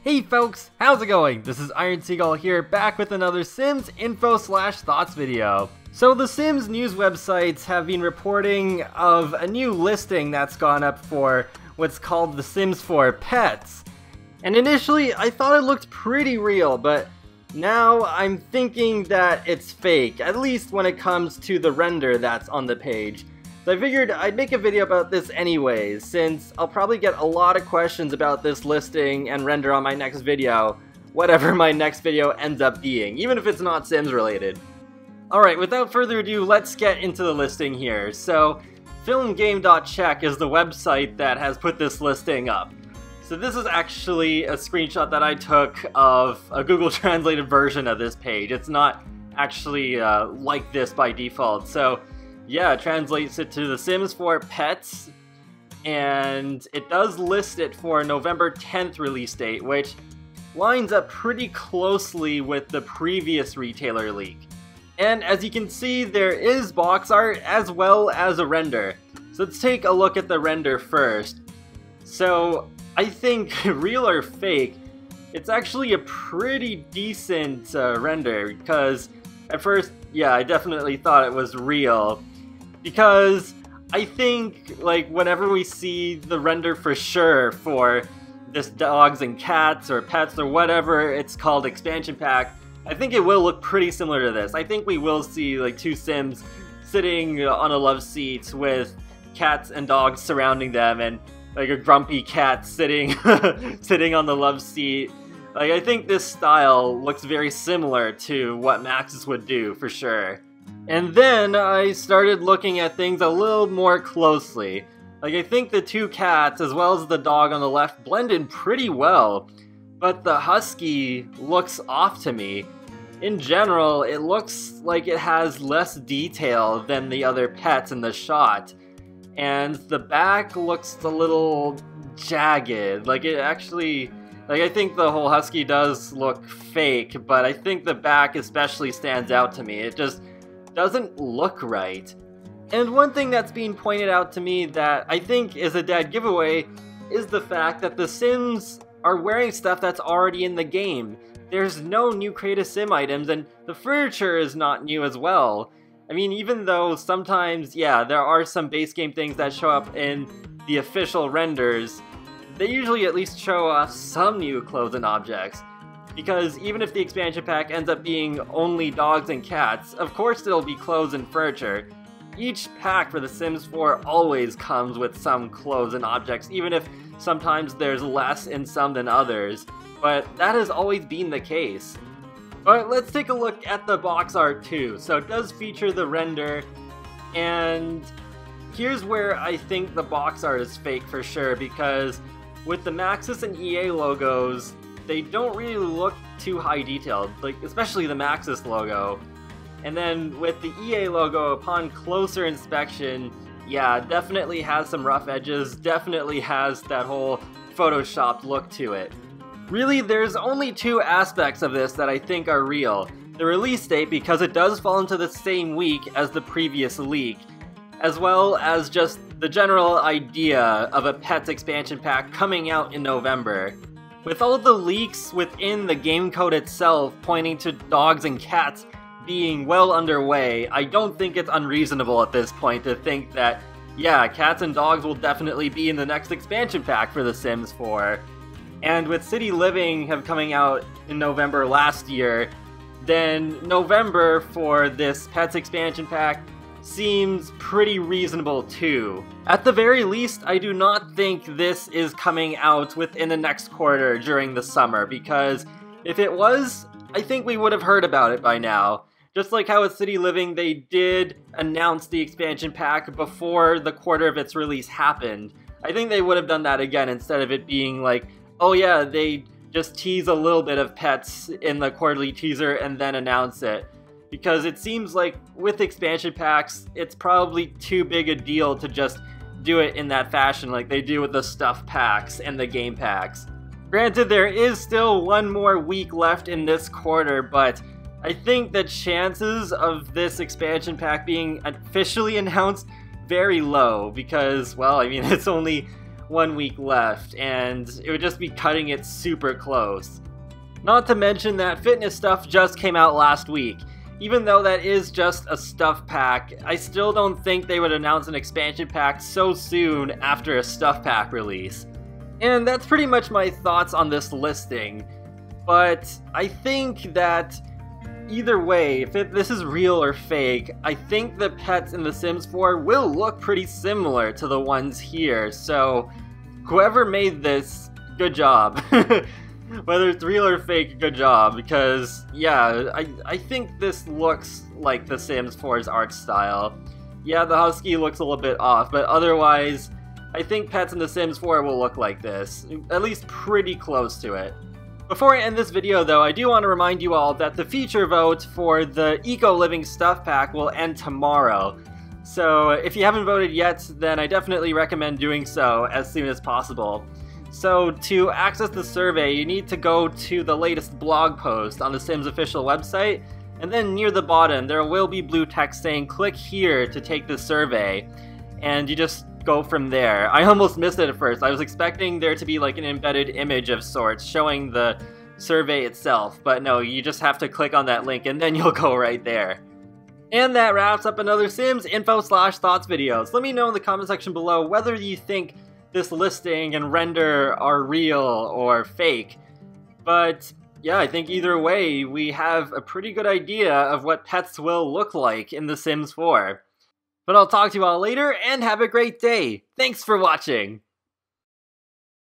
Hey folks, how's it going? This is Iron Seagull here, back with another Sims info/thoughts video. So the Sims news websites have been reporting of a new listing that's gone up for what's called The Sims 4 Pets. And initially I thought it looked pretty real, but now I'm thinking that it's fake, at least when it comes to the render that's on the page. So I figured I'd make a video about this anyways, since I'll probably get a lot of questions about this listing and render on my next video, whatever my next video ends up being, even if it's not Sims related. Alright, without further ado, let's get into the listing here. So, filmgame.check is the website that has put this listing up. So this is actually a screenshot that I took of a Google translated version of this page. It's not actually like this by default. So yeah, it translates it to The Sims 4 Pets, and it does list it for November 10th release date, which lines up pretty closely with the previous retailer leak. And as you can see, there is box art as well as a render. So let's take a look at the render first. So I think, real or fake, it's actually a pretty decent render, because at first, yeah, I definitely thought it was real. Because I think, like, whenever we see the render for sure for this dogs and cats or pets or whatever it's called expansion pack, I think it will look pretty similar to this. I think we will see, like, two Sims sitting on a love seat with cats and dogs surrounding them, and like a grumpy cat sitting sitting on the love seat. Like, I think this style looks very similar to what Maxis would do, for sure. And then I started looking at things a little more closely. Like, I think the two cats, as well as the dog on the left, blend in pretty well. But the husky looks off to me. In general, it looks like it has less detail than the other pets in the shot. And the back looks a little jagged. Like, it actually... Like, I think the whole husky does look fake, but I think the back especially stands out to me. It just doesn't look right. And one thing that's being pointed out to me that I think is a dead giveaway is the fact that the Sims are wearing stuff that's already in the game. There's no new Create a Sim items, and the furniture is not new as well. I mean, even though sometimes, yeah, there are some base game things that show up in the official renders, they usually at least show off some new clothes and objects. Because even if the expansion pack ends up being only dogs and cats, of course there'll be clothes and furniture. Each pack for The Sims 4 always comes with some clothes and objects, even if sometimes there's less in some than others. But that has always been the case. But let's take a look at the box art too. So it does feature the render, and here's where I think the box art is fake for sure, because with the Maxis and EA logos, they don't really look too high detailed, like especially the Maxis logo. And then with the EA logo, upon closer inspection, yeah, definitely has some rough edges, definitely has that whole photoshopped look to it. Really, there's only two aspects of this that I think are real. The release date, because it does fall into the same week as the previous leak, as well as just the general idea of a Pets expansion pack coming out in November. With all the leaks within the game code itself pointing to dogs and cats being well underway, I don't think it's unreasonable at this point to think that, yeah, cats and dogs will definitely be in the next expansion pack for The Sims 4. And with City Living coming out in November last year, then November for this Pets expansion pack seems pretty reasonable too. At the very least, I do not think this is coming out within the next quarter during the summer, because if it was, I think we would have heard about it by now. Just like how with City Living, they did announce the expansion pack before the quarter of its release happened. I think they would have done that again instead of it being like, oh yeah, they just tease a little bit of pets in the quarterly teaser and then announce it. Because it seems like with expansion packs, it's probably too big a deal to just do it in that fashion like they do with the stuff packs and the game packs. Granted, there is still one more week left in this quarter, but I think the chances of this expansion pack being officially announced very low, because, well, I mean, it's only 1 week left, and it would just be cutting it super close. Not to mention that fitness stuff just came out last week. Even though that is just a stuff pack, I still don't think they would announce an expansion pack so soon after a stuff pack release. And that's pretty much my thoughts on this listing. But I think that either way, if this is real or fake, I think the pets in The Sims 4 will look pretty similar to the ones here. So whoever made this, good job. Whether it's real or fake, good job, because, yeah, I think this looks like The Sims 4's art style. Yeah, the husky looks a little bit off, but otherwise, I think pets in The Sims 4 will look like this, at least pretty close to it. Before I end this video, though, I do want to remind you all that the feature vote for the Eco Living Stuff Pack will end tomorrow. So, if you haven't voted yet, then I definitely recommend doing so as soon as possible. So to access the survey, you need to go to the latest blog post on the Sims official website, and then near the bottom there will be blue text saying click here to take the survey, and you just go from there. I almost missed it at first. I was expecting there to be like an embedded image of sorts showing the survey itself, but no, you just have to click on that link and then you'll go right there. And that wraps up another Sims info/thoughts videos. Let me know in the comment section below whether you think this listing and render are real or fake. But yeah, I think either way, we have a pretty good idea of what pets will look like in The Sims 4. But I'll talk to you all later, and have a great day! Thanks for watching!